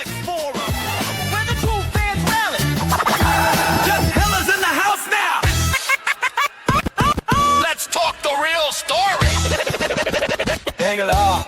next forum, where the true fans rally. Just Hella's in the house now. Let's talk the real story. Hang it up.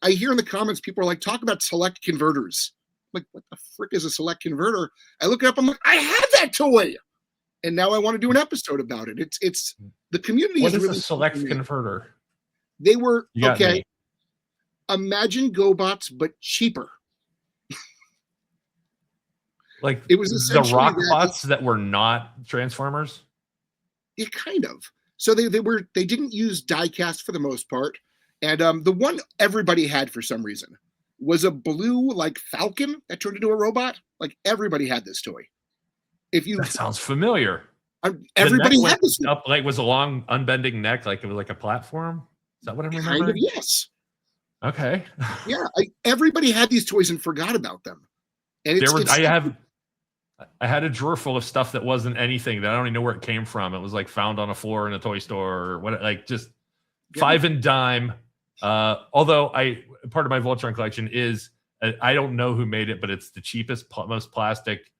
I hear in the comments people are like, talk about select converters. I'm like, what the frick is a select converter? I look it up. I'm like, I had that toy, and now I want to do an episode about it. It's the community. What is is really a select converter? They were okay. Me. Imagine GoBots, but cheaper. Like it was the Rockbots that were not Transformers. Yeah, kind of. So they didn't use die-cast for the most part, and the one everybody had for some reason was a blue like Falcon that turned into a robot. Like everybody had this toy. That sounds familiar. Everybody had this up, like was a long unbending neck, like it was like a platform. Is that what I'm remembering? Kind of, yes. Okay. Yeah, everybody had these toys and forgot about them. And I had a drawer full of stuff that wasn't anything that I don't even know where it came from. It was like found on a floor in a toy store or what, like just five and dime. Although part of my Voltron collection is I don't know who made it, but it's the cheapest, most plastic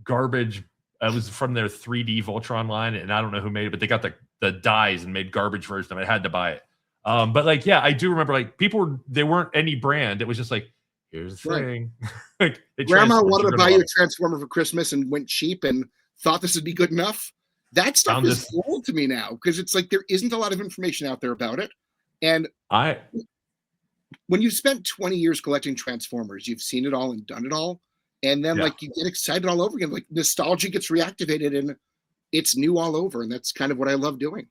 garbage. It was from their 3D Voltron line, and I don't know who made it, but they got the dies and made garbage version of it. I had to buy it. But like, yeah, I do remember like they weren't any brand. It was just like, here's the thing. Like, Grandma wanted to buy you a Transformer for Christmas and went cheap and thought this would be good enough. That stuff is cool to me now because it's like there isn't a lot of information out there about it. And when you've spent 20 years collecting Transformers, you've seen it all and done it all. And then like you get excited all over again. Like nostalgia gets reactivated and it's new all over. And that's kind of what I love doing.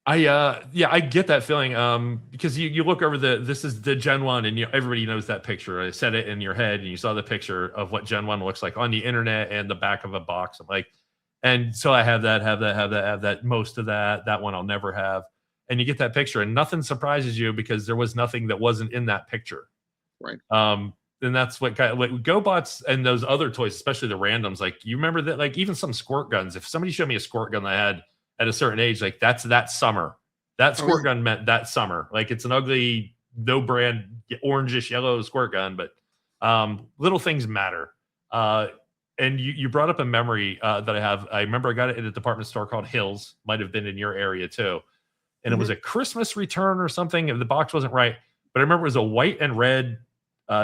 I get that feeling because you look over this is the Gen 1 and everybody knows that picture. I said it in your head and you saw the picture of what Gen 1 looks like on the internet and the back of a box. I'm like, and so I have that, most of that one I'll never have. And you get that picture and nothing surprises you because there was nothing that wasn't in that picture. Right. And that's what GoBots and those other toys, especially the randoms, like you remember that, like even some squirt guns, if somebody showed me a squirt gun that I had at a certain age, like that's that summer. That squirt gun meant that summer. Like it's an ugly, no brand, orangish yellow squirt gun, but little things matter. And you brought up a memory that I have. I remember I got it at a department store called Hills. Might have been in your area too. And it was a Christmas return or something. The box wasn't right, but I remember it was a white and red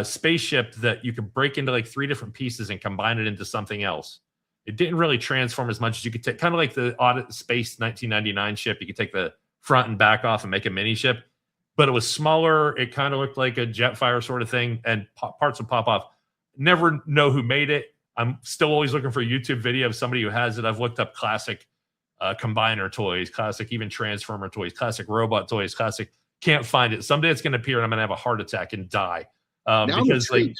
spaceship that you could break into like 3 different pieces and combine it into something else. It didn't really transform as much as you could take, kind of like the Audit Space 1999 ship. You could take the front and back off and make a mini ship, but it was smaller. It kind of looked like a Jetfire sort of thing, and parts would pop off. Never know who made it. I'm still always looking for a YouTube video of somebody who has it. I've looked up classic combiner toys, classic even Transformer toys, classic robot toys, classic. Can't find it. Someday it's going to appear, and I'm going to have a heart attack and die because like.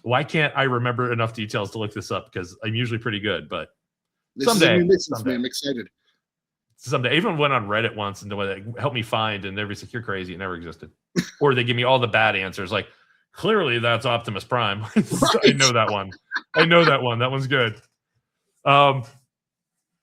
Why can't I remember enough details to look this up? Because I'm usually pretty good, but someday. I'm excited. Someday. I even went on Reddit once and helped me find, and everybody's like, you're crazy. It never existed. Or they give me all the bad answers. Like, clearly that's Optimus Prime. I know that one. That one's good.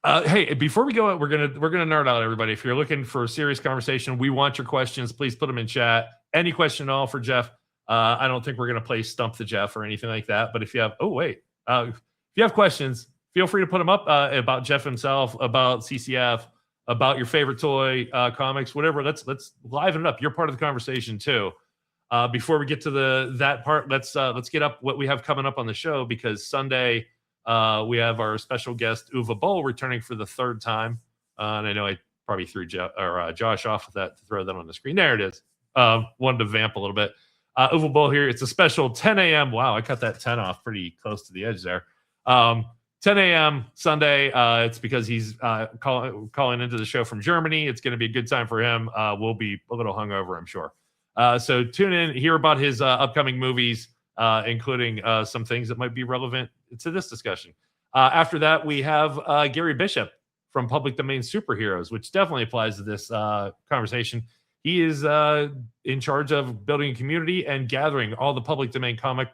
Hey, before we go, we're gonna nerd out, everybody. If you're looking for a serious conversation, we want your questions. Please put them in chat. Any question at all for Jeff? I don't think we're going to play Stump the Jeff or anything like that. But if you have, if you have questions, feel free to put them up about Jeff himself, about CCF, about your favorite toy, comics, whatever. Let's liven it up. You're part of the conversation too. Before we get to that part, let's get up what we have coming up on the show, because Sunday we have our special guest Uwe Boll returning for the 3rd time. And I know I probably threw Josh off with that to throw that on the screen. There it is. Wanted to vamp a little bit. Uwe Boll here. It's a special 10 a.m. Wow, I cut that 10 off pretty close to the edge there. 10 a.m. Sunday. It's because he's calling into the show from Germany. It's going to be a good time for him. We'll be a little hungover, I'm sure. So tune in, hear about his upcoming movies, including some things that might be relevant to this discussion. After that, we have Gary Bishop from Public Domain Superheroes, which definitely applies to this conversation. He is in charge of building a community and gathering all the public domain comic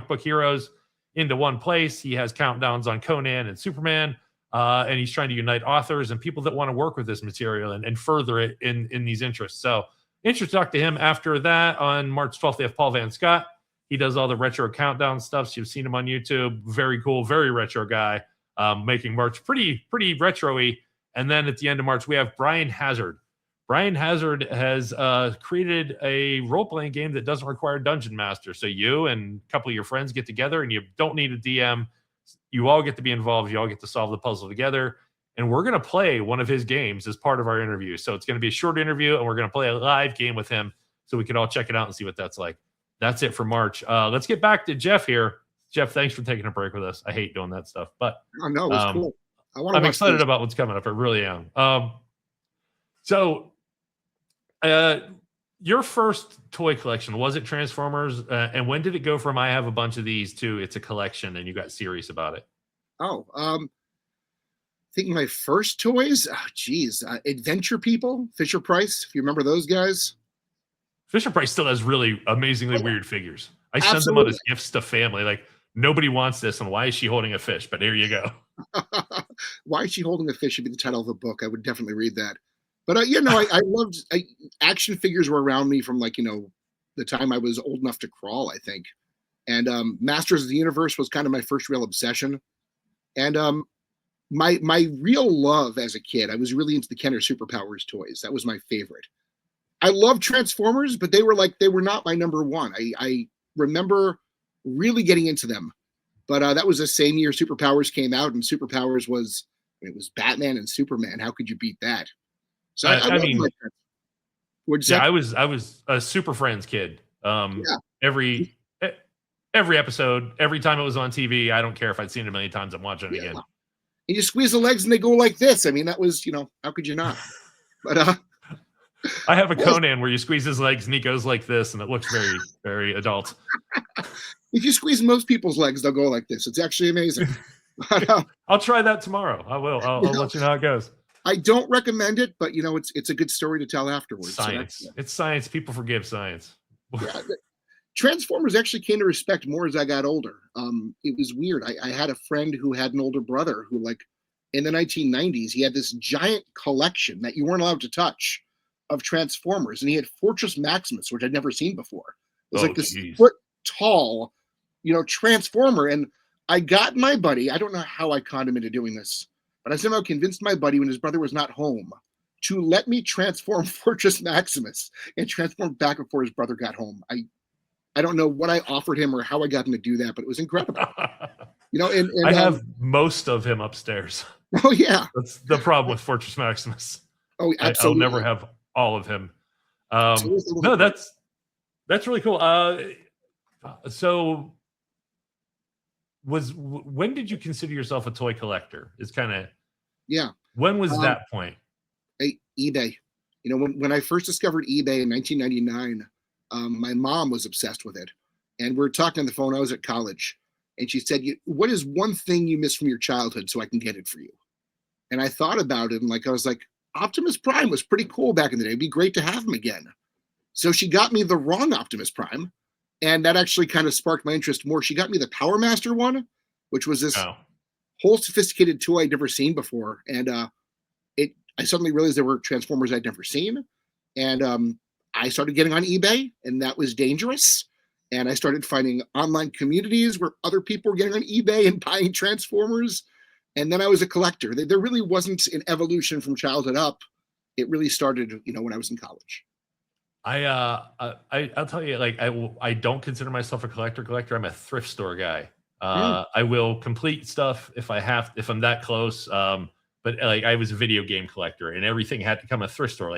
book heroes into one place. He has countdowns on Conan and Superman, and he's trying to unite authors and people that want to work with this material and further it in these interests. So interested to talk to him. After that, on March 12th, they have Paul Van Scott. He does all the retro countdown stuff. So you've seen him on YouTube. Very cool, very retro guy, making March pretty retro-y. And then at the end of March, we have Brian Hazard. Brian Hazard has created a role-playing game that doesn't require Dungeon Master. So you and a couple of your friends get together, and you don't need a DM. You all get to be involved. You all get to solve the puzzle together. And we're going to play one of his games as part of our interview. So it's going to be a short interview, and we're going to play a live game with him so we can all check it out and see what that's like. That's it for March. Let's get back to Jeff here. Jeff, thanks for taking a break with us. I hate doing that stuff, but I know it's cool. I'm excited about what's coming up. I really am. So your first toy collection, was it Transformers? And when did it go from I have a bunch of these to it's a collection and you got serious about it? I think my first toys, Adventure People, Fisher Price, if you remember those guys. Fisher Price still has really amazingly weird figures. I send them out as gifts to family. Like, nobody wants this, and why is she holding a fish? But here you go. Why is she holding a fish would be the title of a book. I would definitely read that. But, I loved action figures were around me from, the time I was old enough to crawl, I think. And Masters of the Universe was kind of my first real obsession. And my real love as a kid, I was really into the Kenner Superpowers toys. That was my favorite. I love Transformers, but they were not my number one. I remember really getting into them, but that was the same year Superpowers came out, and Superpowers was Batman and Superman. How could you beat that? So I mean, I was a Super Friends kid. Every episode, every time it was on TV, I don't care if I'd seen it a million times, I'm watching it again. And you squeeze the legs and they go like this. I mean, that was, how could you not? But I have a Conan where you squeeze his legs and he goes like this, and it looks very, very adult. If you squeeze most people's legs, they'll go like this. It's actually amazing. But, I'll try that tomorrow. I will. I'll let you know how it goes. I don't recommend it, but it's a good story to tell afterwards. Science. So it's science. People forgive science. Transformers actually came to respect more as I got older. It was weird. I had a friend who had an older brother who, in the 1990s, he had this giant collection that you weren't allowed to touch of Transformers, and he had Fortress Maximus, which I'd never seen before. It was this foot tall, Transformer. And I got my buddy, I don't know how I conned him into doing this, but I somehow convinced my buddy when his brother was not home to let me transform Fortress Maximus and transform back before his brother got home. I don't know what I offered him or how I got him to do that, but it was incredible. And I have most of him upstairs. Oh yeah. That's the problem with Fortress Maximus. Oh, absolutely. I'll never have all of him. No, that's really cool. So when did you consider yourself a toy collector? It's kind of, when was that point? eBay. When I first discovered eBay in 1999, my mom was obsessed with it, and we're talking on the phone. I was at college, and she said, what is one thing you miss from your childhood so I can get it for you? And I thought about it, and I was like, Optimus Prime was pretty cool back in the day. It'd be great to have him again. So she got me the wrong Optimus Prime, and that actually kind of sparked my interest more. She got me the Power Master one, which was this whole sophisticated toy I'd never seen before. And I suddenly realized there were Transformers I'd never seen. And I started getting on eBay, and that was dangerous. And I started finding online communities where other people were getting on eBay and buying Transformers. And then I was a collector. There really wasn't an evolution from childhood up. It really started, when I was in college. I'll tell you, I don't consider myself a collector. I'm a thrift store guy. I will complete stuff if I'm that close. But I was a video game collector, and everything had to come a thrift store.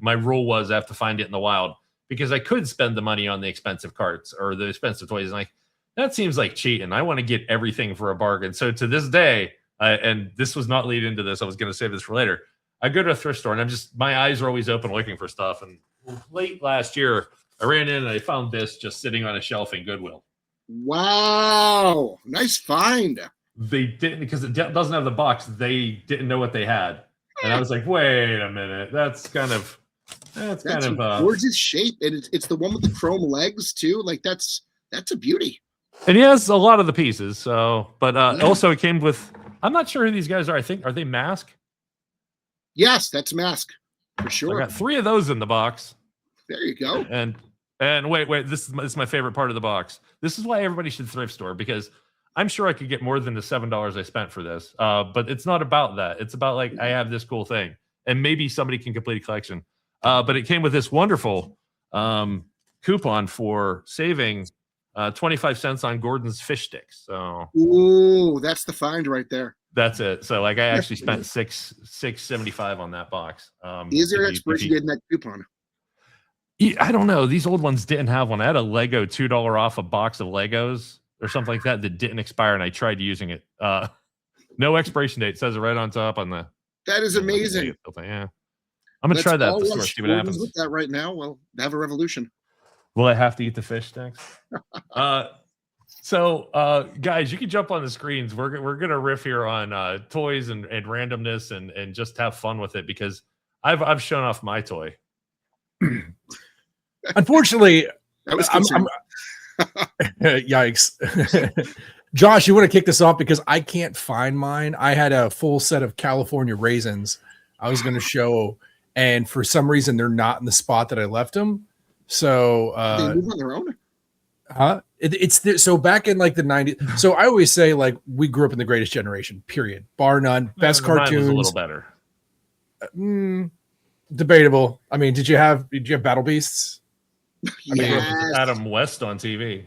My rule was I have to find it in the wild, because I could spend the money on the expensive carts or the expensive toys. And that seems like cheating. I want to get everything for a bargain. So to this day, and this was not lead into this, I was going to save this for later. I go to a thrift store, and my eyes are always open looking for stuff. And late last year, I ran in and I found this just sitting on a shelf in Goodwill. Wow. Nice find. They didn't, because it doesn't have the box. They didn't know what they had. And I was like, wait a minute. That's kind of a gorgeous shape. And it's the one with the chrome legs too. That's a beauty. And he has a lot of the pieces. So, but also it came with, I'm not sure who these guys are. I think, are they M.A.S.K? Yes, that's M.A.S.K for sure. I got 3 of those in the box. There you go. And And wait, this is my favorite part of the box. This is why everybody should thrift store, because I'm sure I could get more than the $7 I spent for this. But it's not about that. It's about like I have this cool thing, and maybe somebody can complete a collection. But it came with this wonderful coupon for saving 25 cents on Gordon's fish sticks. So ooh, that's the find right there. That's it. So like I actually spent $6.75 on that box. Is there expiration date in that coupon? I don't know. These old ones didn't have one. I had a Lego $2 off a box of Legos or something like that didn't expire, and I tried using it. No expiration date. It says it right on top on the. That is amazing. Yeah, I'm gonna try that. See what happens with that right now. Well, have a revolution. Will I have to eat the fish sticks? So, guys, you can jump on the screens. We're gonna riff here on toys and randomness and just have fun with it, because I've shown off my toy. Unfortunately, I'm yikes. Josh, you want to kick this off because I can't find mine. I had a full set of California raisins I was going to show, and for some reason they're not in the spot that I left them. So they move on their own. Huh? So back in like the 90s. So I always say like we grew up in the greatest generation. Period. Bar none. Best cartoons. A little better. Debatable. I mean, did you have Battle Beasts? Yes. Adam West on TV.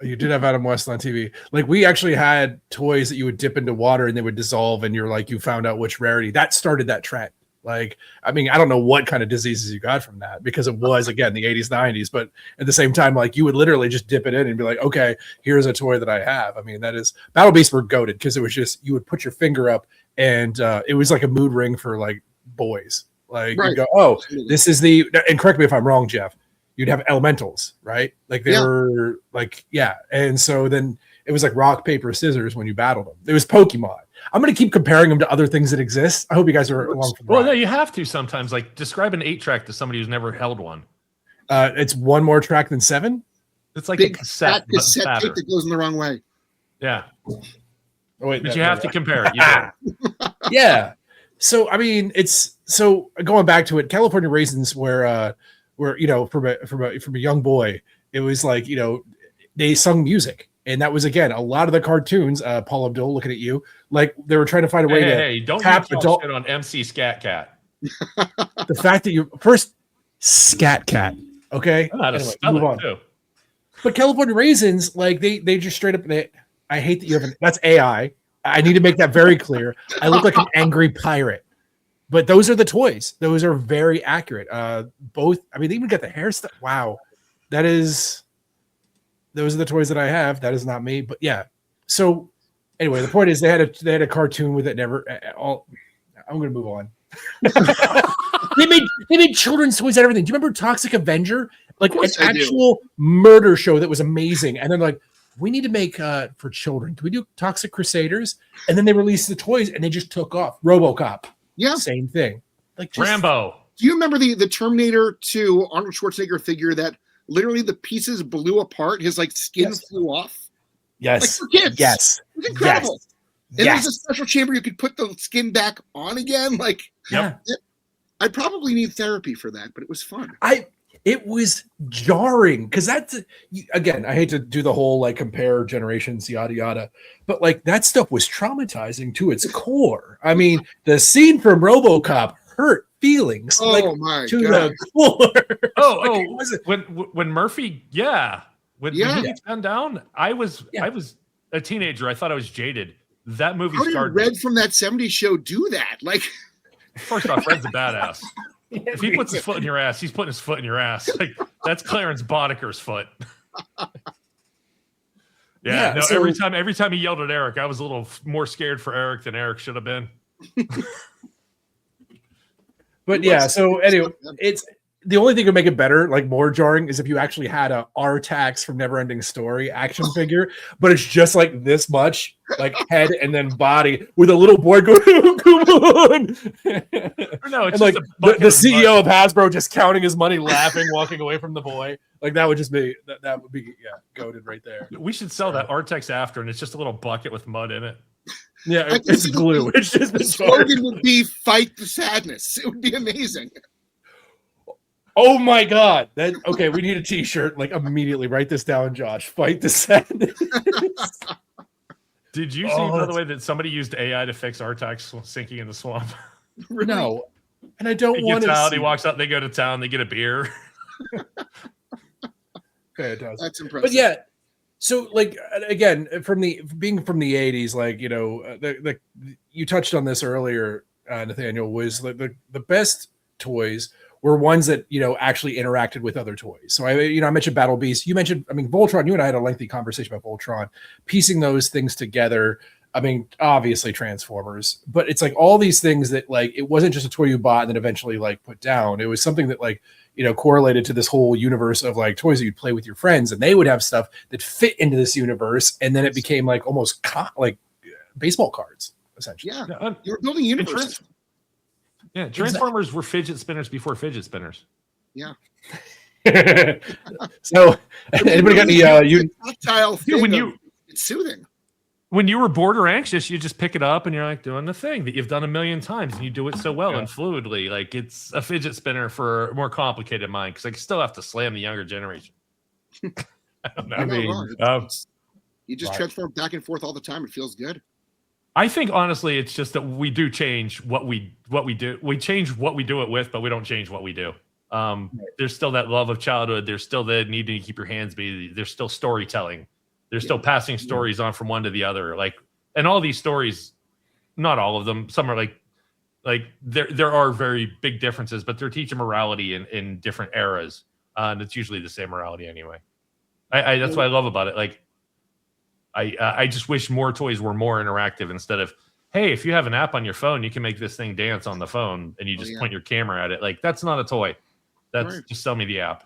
You did have Adam West on TV. Like we actually had toys that you would dip into water and they would dissolve, and you're like, you found out which rarity. That started that trend. Like, I mean, I don't know what kind of diseases you got from that, because it was, again, the 80s, 90s. But at the same time, like you would literally just dip it in and be like, okay, here's a toy that I have. I mean, that is Battle Beasts were goated because it was just, you would put your finger up and it was like a mood ring for like boys. Like you go, oh, this is and correct me if I'm wrong, Jeff. You'd have elementals, right? Like they were like, yeah. And so then it was like rock, paper, scissors when you battled them. It was Pokemon. I'm going to keep comparing them to other things that exist. I hope you guys are along for the ride. Well, no, you have to sometimes. Like describe an 8-track to somebody who's never held one. It's one more track than 7. It's like big a cassette tape that goes in the wrong way. Yeah. Oh, wait, but you have to compare it. Yeah. So I mean, going back to it, California Raisins where you know, from a young boy, it was like, you know, they sung music, and that was, again, a lot of the cartoons. Paul Abdul, looking at you, like they were trying to find a way to don't tap adult shit on MC Scat Cat. The fact that you first Scat Cat, okay, anyway, move on. Too. But California Raisins, like they just straight up. I hate that you have that's AI. I need to make that very clear. I look like an angry pirate. But those are the toys. Those are very accurate. Both. I mean, they even got the hairstyle. Wow, those are the toys that I have. That is not me. But yeah. So anyway, the point is they had a cartoon with it. Never. I'm going to move on. they made children's toys and everything. Do you remember Toxic Avenger? Like an actual murder show that was amazing. And they're like, we need to make for children. Can we do Toxic Crusaders? And then they released the toys and they just took off. RoboCop. Yeah, same thing. Like Rambo. Do you remember the Terminator 2 Arnold Schwarzenegger figure that literally the pieces blew apart? His like skin flew off. Yes. Like for kids. Yes. It was incredible. And there's a special chamber you could put the skin back on again. Like, I probably need therapy for that, but it was fun. It was jarring because that's, again, I hate to do the whole like compare generations, yada yada, but like that stuff was traumatizing to its core. I mean, the scene from RoboCop hurt feelings to the core. When Murphy, when he gets gunned down, I was a teenager. I thought I was jaded. That movie started. Red from that 70s show do that? Like, first off, Red's a badass. If he puts his foot in your ass, he's putting his foot in your ass. Like that's Clarence Boddicker's foot. Every time he yelled at Eric, I was a little more scared for Eric than Eric should have been. But yeah, so anyway, it's the only thing that would make it better, like more jarring, is if you actually had a R-Tax from Neverending Story action figure, but it's just like this much, like head and then body, with a little boy going, oh, come on. No, it's and like the CEO of Hasbro just counting his money, laughing, walking away from the boy. Like that would just be that would be goated right there. We should sell that R-Tex after, and it's just a little bucket with mud in it. Yeah, it's glue. It's just the slogan would be "Fight the Sadness." It would be amazing. Oh my God! Okay. We need a T-shirt. Like immediately. Write this down, Josh. Fight the sadness. Did you see, by the way, that somebody used AI to fix Artax sinking in the swamp? Really? No, and I don't want to. He walks out. They go to town. They get a beer. Fantastic. That's impressive. But yeah, so like again, being from the 80s, like you touched on this earlier, Nathaniel, was like the best toys were ones that actually interacted with other toys. So I mentioned Battle Beast. You mentioned, Voltron. You and I had a lengthy conversation about Voltron, piecing those things together. Obviously Transformers, but it's like all these things that like it wasn't just a toy you bought and then eventually like put down. It was something that like correlated to this whole universe of like toys that you'd play with your friends, and they would have stuff that fit into this universe, and then it became like almost like baseball cards essentially. Yeah, you were building universes. Transformers were fidget spinners before fidget spinners. Yeah. So, anybody got any? Tactile thing it's soothing. When you were bored or anxious, you just pick it up and you're like doing the thing that you've done a million times, and you do it so well and fluidly. Like it's a fidget spinner for a more complicated mind, because I still have to slam the younger generation. I don't know. You just transform back and forth all the time. It feels good. I think honestly, it's just that we do change what we do. We change what we do it with, but we don't change what we do. There's still that love of childhood. There's still the need to keep your hands busy. There's still storytelling. They're still passing stories on from one to the other. Like, and all these stories, not all of them, some are like there are very big differences, but they're teaching morality in different eras. And it's usually the same morality anyway. That's what I love about it. Like, I just wish more toys were more interactive instead of, hey, if you have an app on your phone, you can make this thing dance on the phone and you just point your camera at it. Like, that's not a toy. That's just sell me the app.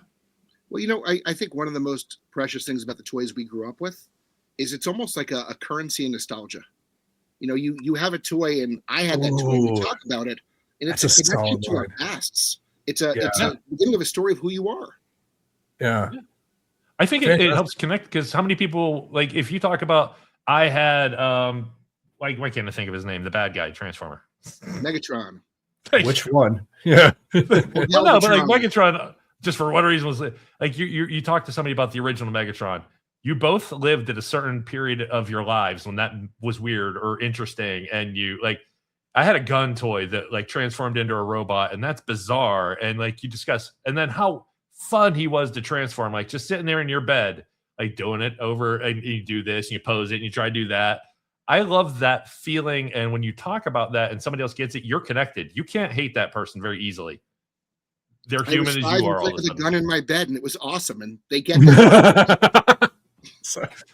Well, I think one of the most precious things about the toys we grew up with is it's almost like a currency in nostalgia. You have a toy, and I had that toy. We talk about it, and it's a connection to our pasts. It's a beginning of a story of who you are. Yeah. I think it helps connect, because how many people, like, if you talk about, I had, why can't I think of his name? The bad guy, Transformer. Megatron. Which one? Yeah. Well, no, but like Megatron, just for what reason was it, like you talk to somebody about the original Megatron. You both lived at a certain period of your lives when that was weird or interesting, and you like. I had a gun toy that like transformed into a robot, and that's bizarre. And like you discuss, and then how fun he was to transform, like just sitting there in your bed, like doing it over, and you do this, and you pose it, and you try to do that. I love that feeling, and when you talk about that, and somebody else gets it, you're connected. You can't hate that person very easily. They're human as you are. With a gun in my bed, and it was awesome. And they get that.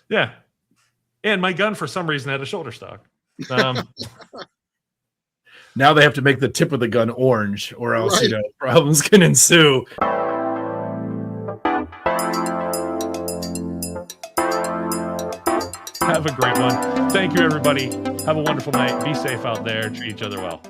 Yeah, and my gun for some reason had a shoulder stock. Now they have to make the tip of the gun orange, or else problems can ensue. Have a great one. Thank you, everybody. Have a wonderful night. Be safe out there. Treat each other well.